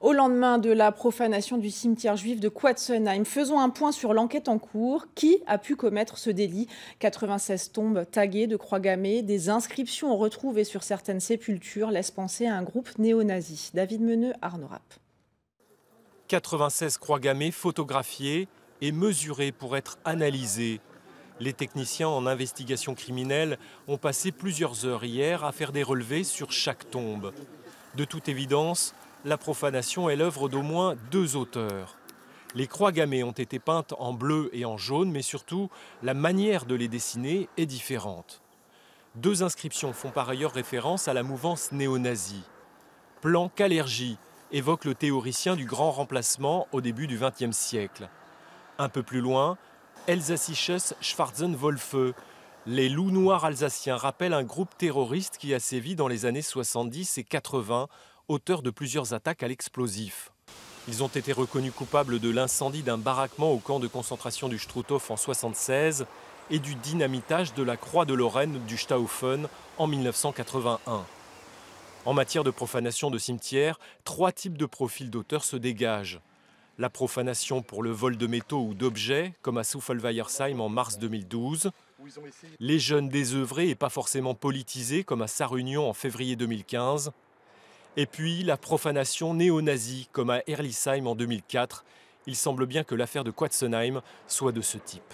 Au lendemain de la profanation du cimetière juif de Quatzenheim, faisons un point sur l'enquête en cours. Qui a pu commettre ce délit? 96 tombes taguées de croix gammées, des inscriptions retrouvées sur certaines sépultures laissent penser à un groupe néo-nazi. David Meneux, Arnaud Rapp. 96 croix gammées photographiées et mesurées pour être analysées. Les techniciens en investigation criminelle ont passé plusieurs heures hier à faire des relevés sur chaque tombe. De toute évidence, la profanation est l'œuvre d'au moins 2 auteurs. Les croix gammées ont été peintes en bleu et en jaune, mais surtout, la manière de les dessiner est différente. 2 inscriptions font par ailleurs référence à la mouvance néo-nazie. Plan Kalergi évoque le théoricien du grand remplacement au début du XXe siècle. Un peu plus loin, Elsässisches Schwarzenwölfe, les loups noirs alsaciens, rappellent un groupe terroriste qui a sévi dans les années 70 et 80, auteur de plusieurs attaques à l'explosif. Ils ont été reconnus coupables de l'incendie d'un baraquement au camp de concentration du Struthof en 1976 et du dynamitage de la Croix de Lorraine du Staufen en 1981. En matière de profanation de cimetières, 3 types de profils d'auteurs se dégagent. La profanation pour le vol de métaux ou d'objets, comme à Souffelweiersheim en mars 2012. Les jeunes désœuvrés et pas forcément politisés, comme à Sarre-Union en février 2015. Et puis la profanation néo-nazie, comme à Herlisheim en 2004. Il semble bien que l'affaire de Quatzenheim soit de ce type.